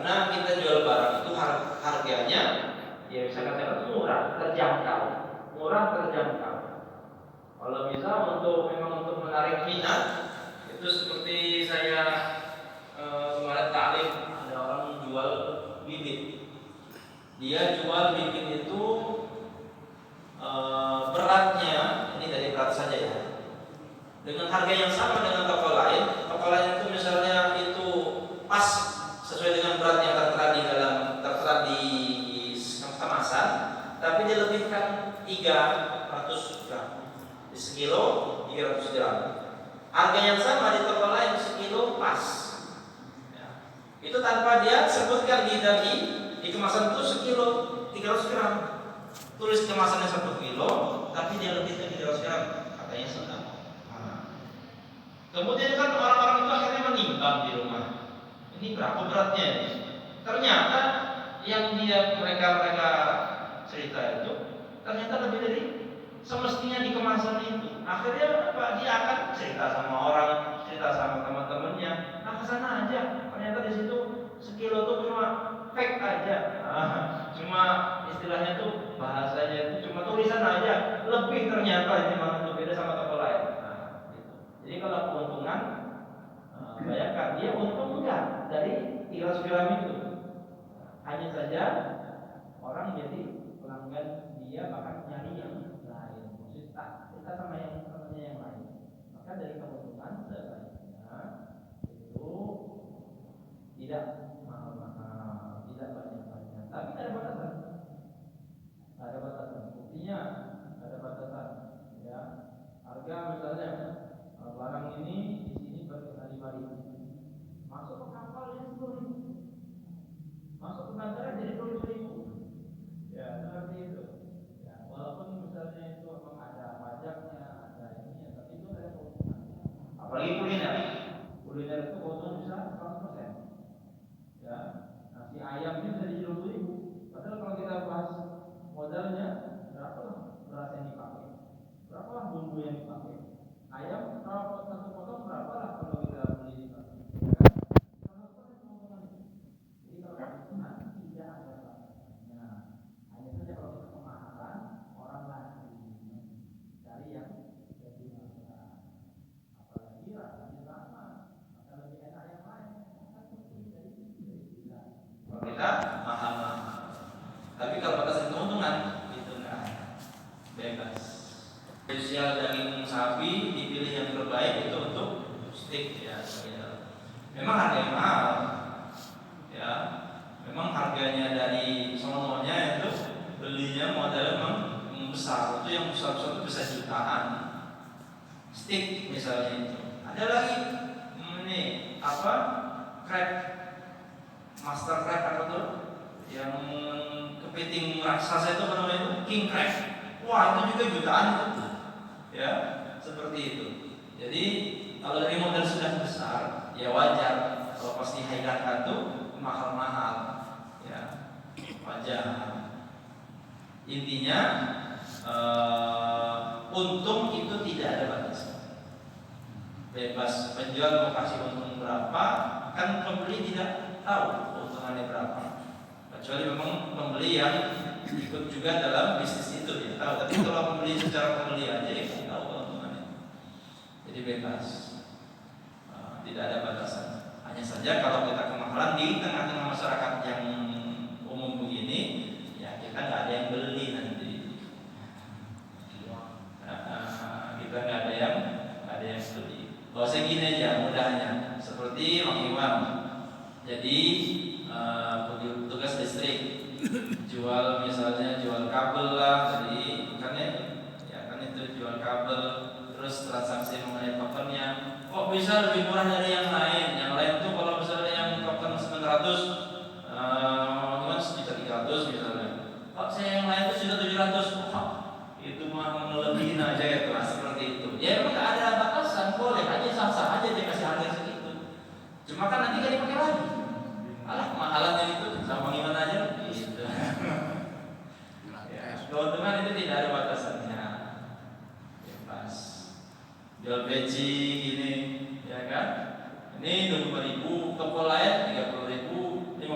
Karena kita jual barang itu harganya, ya misalkan saya murah, terjangkau. Kalau bisa memang untuk menarik minat, itu seperti saya kemarin taklim, ada orang jual bibit. Dia jual bibit itu beratnya, ini dari berat saja ya, dengan harga yang sama dengan toko lain. Toko lain itu misalnya itu pas sesuai dengan berat yang tertera di kemasan, tapi dia lebihkan 300 gram di sekilo, 300 gram. Harga yang sama di toko lain sekilo pas ya. Itu tanpa dia sebutkan di kemasan itu sekilo 300 gram. Tulis kemasannya 1 kilo, tapi dia lebih dari 300 gram, katanya sedang. Kemudian kan orang-orang itu akhirnya menimbang di rumah, ini berapa beratnya ini? Ternyata yang mereka cerita itu ternyata lebih dari semestinya di kemasan itu. Akhirnya apa? Dia akan cerita sama orang, cerita sama teman-temannya. Nah, kesana aja. Ternyata di situ sekilo tuh cuma fake aja. Cuma istilahnya tuh bahasanya itu cuma tulisan aja. Lebih ternyata ini malah beda sama toko lain. Gitu. Jadi kalau keuntungan, bayangkan dia untung enggak dari 300 gram itu. Hanya saja orang jadi pelanggan dia bahkan nyari yang lain, kita sama yang lain. Maka dari keuntungan sebaiknya itu tidak mahal-mahal, tidak banyak-banyak, tapi ada batasan. Buktinya ada batasan. Ya, harga misalnya barang ini di sini berkali 5.000, masuk ke kapal ini 10.000, masuk ke bandara jadi 20.000. Ya, seperti itu. Ya, walaupun misalnya itu memang ada pajaknya, ada ini, tapi itu ada keuntungan. Apalagi kuliner itu keuntungan bisa 100%. Ya, nasi ayamnya bisa jadi 20.000. Padahal kalau kita bahas modalnya, berapa beras yang dipakai, berapa bumbu yang dipakai, ayam kalau satu potong berapa lah kalau kita beli di pasar. Jadi kalau keuntungan tidak ada batasannya. Hanya saja kalau kita kemahalan, orang lagi cari yang lebih mahal. Apalagi rasanya sama, maka lebih enak yang lain. Kalau kita mahal-mahal. Tapi kalau batasan keuntungan itu enggak, bebas. Spesial daging sapi dipilih yang terbaik itu untuk steak ya. Memang harganya mahal. Ya, memang harganya dari sononya itu belinya modal memang besar, itu yang besar itu bisa jutaan. Steak misalnya itu. Ada lagi ini apa? Crab, master crab apa tuh? Yang kepiting raksasa itu apa namanya itu? King crab. Wah, itu juga jutaan itu. Ya, seperti itu. Jadi kalau dari modal sudah besar, ya wajar kalau pasti dihailangkan tuh mahal-mahal, ya wajar. Intinya untung itu tidak ada batasan, bebas. Penjual mau kasih untung berapa, kan pembeli tidak tahu keuntungannya berapa, kecuali memang pembeli yang ikut juga dalam bisnis itu dia tahu. Tapi kalau pembeli secara pembeli aja ya tidak tahu keuntungannya. Jadi bebas, tidak ada batasan. Hanya saja kalau kita kemahalan di tengah-tengah masyarakat yang umum begini, ya kita nggak ada yang beli nanti. Kita nggak ada yang beli. Kalau saya gini aja mudahnya, seperti Mang Iwan. Jadi petugas listrik jual misalnya jual kabel lah, jadi kan itu jual kabel, terus transaksi mengenai tokennya. Kok bisa lebih murah dari yang lain? Yang lain tuh kalau misalnya yang token 900, gimana sejuta 300 misalnya. Kok saya yang lain tuh sudah 700? Itu mah melebihin aja ya tuh, seperti itu. Ya memang nggak ada batasan, boleh aja sah-sah aja dia kasih harga segitu. Cuma kan nanti gak dipakai lagi. Alah kemahalannya itu sama gimana aja gitu. Ya, keuntungan itu tidak ada batasannya. Bebas. Jual peci ini, ya kan? Ini 25.000, toko lain 30.000, 50.000,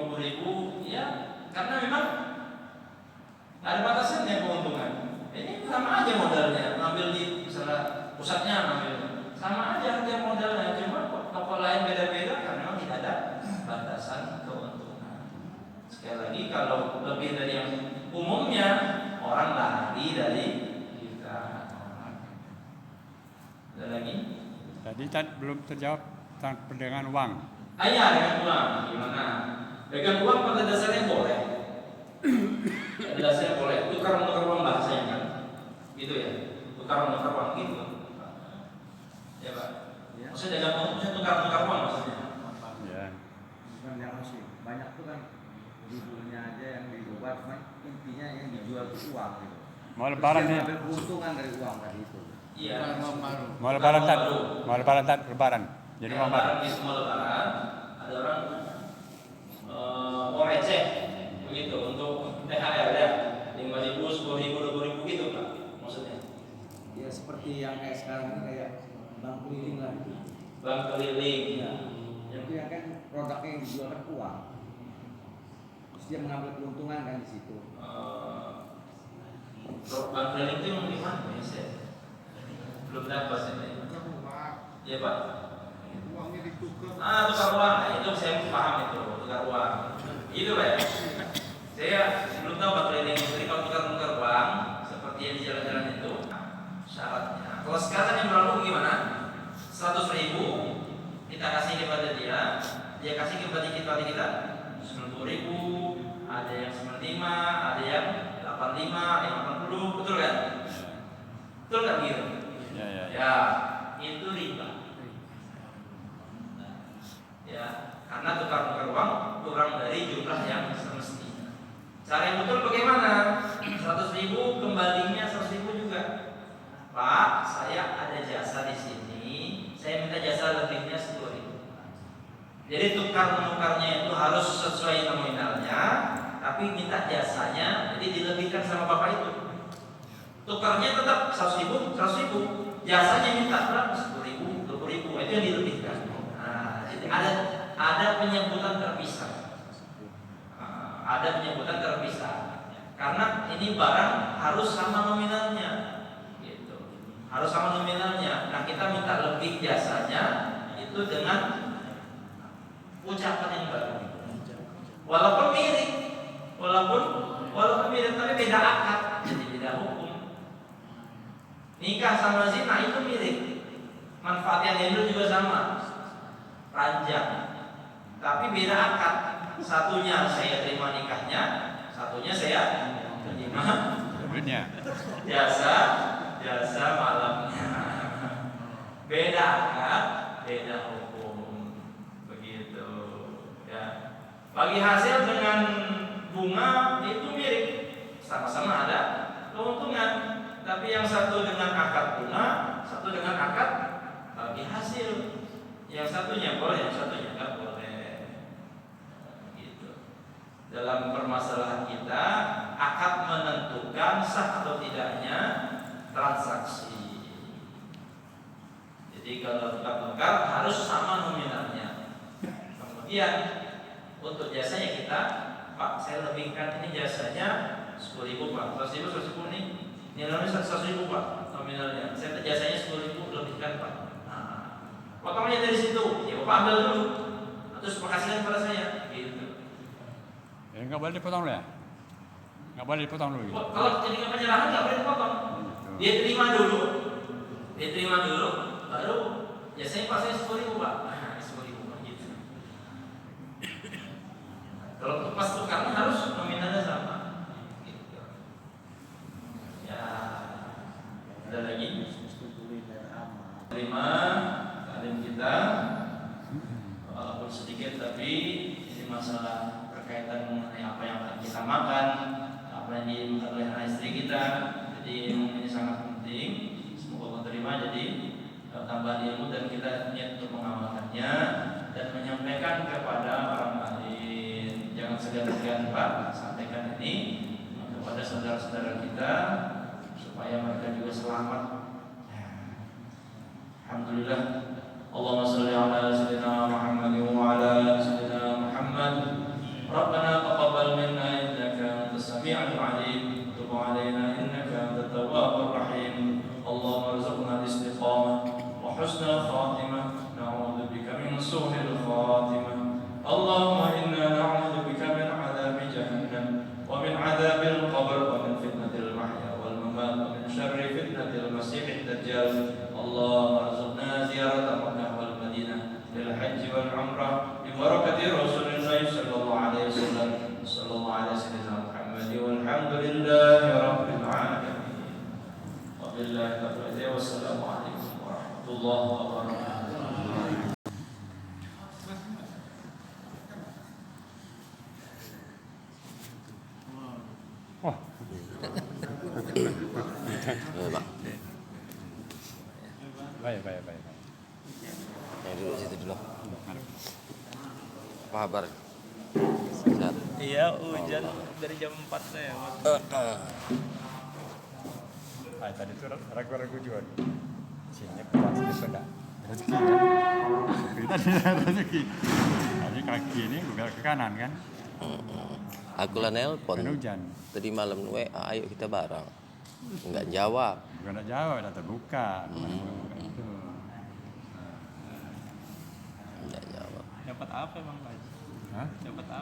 lagi kalau lebih dari yang umumnya, orang lari dari kita. Ada lagi? Tadi belum terjawab tentang perdagangan uang. Ayah dengan uang gimana? Dengan uang pada dasarnya boleh. Pada dasarnya boleh. Tukar menukar uang bahasanya kan, gitu ya. Tukar menukar uang gitu. Ya Pak. Maksudnya dagang uang, maksudnya tukar menukar uang maksudnya. Ya. Bukan yang masih banyak tuh kan judulnya aja yang diubah, cuman intinya yang dijual itu uang gitu. Mau lebaran nih. Ambil keuntungan dari uang tadi itu. Iya. Mau lebaran tat. Mau lebaran tat lebaran. Jadi Ya, mau baru. lebaran di semua lebaran ada orang uang receh begitu untuk THR ya 5.000, 10.000, 20.000 gitu Pak maksudnya. Ya seperti yang kayak sekarang ini kayak bank keliling lah. Bank keliling. Ya. Itu yang kan produknya yang dijual kan uang. Terus dia mengambil keuntungan kan di situ. Bank keliling itu yang di mana ya? Saya belum dapat ini. Iya Pak. Uangnya ditukar. Tukar uang, nah, itu saya paham itu tukar uang. Itu Pak ya. Saya belum tahu Pak keliling. Jadi kalau tukar uang seperti yang di jalan-jalan itu syaratnya. Kalau sekarang yang berlaku gimana? 100.000 kita kasih kepada dia kasih kepada kita 90.000, ada yang 95, ada yang 85, ada yang 80, betul kan? Betul kan gitu? Ya, itu riba. Ya, karena tukar uang kurang dari jumlah yang semestinya. Cara yang betul bagaimana? 100.000 kembalinya 100.000 juga. Pak, saya ada jasa di sini. Saya minta jasa lebihnya 10.000. Jadi tukar menukarnya itu harus sesuai nominalnya, tapi minta jasanya, jadi dilebihkan sama bapak itu. Tukarnya tetap 100.000, 100.000. Jasanya minta berapa? 10.000, 20.000. Itu yang dilebihkan. Nah, jadi ada penyebutan terpisah. Ada penyebutan terpisah. Karena ini barang harus sama nominalnya. Harus sama nominalnya. Nah kita minta lebih jasanya itu dengan ucapan yang baru. Walaupun mirip, walaupun mirip tapi beda akad, jadi beda hukum. Nikah sama zina itu mirip, manfaatnya dulu juga sama, ranjang, tapi beda akad. Satunya saya terima nikahnya, satunya saya terima jasa malamnya. Beda akad, beda hukum. Begitu ya. Bagi hasil dengan bunga itu mirip, sama-sama ada keuntungan, tapi yang satu dengan akad bunga, satu dengan akad bagi hasil. Yang satunya boleh, yang satunya enggak boleh. Gitu. Dalam permasalahan kita, akad menentukan sah atau tidaknya transaksi. Jadi kalau tukar-tukar harus sama nominalnya. Kemudian untuk jasanya kita, Pak, saya lebihkan ini jasanya 10.000 Pak, 100.000 nih, nilainya 100.000 Pak nominalnya. Saya jasanya 10.000 lebihkan Pak. Nah, potongannya dari situ, ya Bapak ambil dulu, terus makasihkan kepada saya. Gitu. Nggak boleh dipotong ya? Nggak boleh dipotong dulu. Gitu. Kalau jadi penyerahan nggak boleh dipotong. Dia terima dulu, baru jasanya Pak saya 10.000 Pak. Nah, 10.000 Pak gitu. Kalau pas tukarnya harus nominalnya sama. Gitu. Ya, ada lagi. Terima taklim kita, walaupun sedikit tapi ini masalah berkaitan mengenai apa yang akan kita makan, apa yang dimakan oleh anak istri kita. Jadi ini sangat penting. Semoga Allah terima. Jadi tambah ilmu dan kita niat untuk mengamalkannya dan menyampaikan kepada orang lain. Jangan segan-segan Pak sampaikan ini kepada saudara-saudara kita supaya mereka juga selamat. Alhamdulillah. Allahumma shalli ala sayyidina Muhammad wa ala sayyidina Muhammad. Rabbana taqabbal minna innaka antas sami'ul 'alim. Tub 'alaina innaka antat tawwabur rahim. Allahumma arzuqna al-istiqamah wa husnal khatimah. Na'udzu bika min su'il khatimah. Allahumma inna na'udzu bika min 'adzabi jahannam. Walhamdulillahi rabbil alamin. Wabillahi taufiq. Wassalamualaikum warahmatullahi wabarakatuh. Wah, Bang. baik, baik, baik. Yang duduk situ dulu. Apa kabar? Sehat. Iya, hujan dari jam 4 saya. Ah, tadi tuh ragu-ragu juga. Sini pasti pada rezeki kan. Kita tidak rezeki. Tadi kaki ini belok ke kanan kan. Aku lah nelpon. Kan hujan. Tadi malam WA, ayo kita bareng. Enggak jawab. Bukan nak jawab, dah terbuka. Itu. Enggak jawab. Dapat apa Bang Haji? Hah? Dapat apa?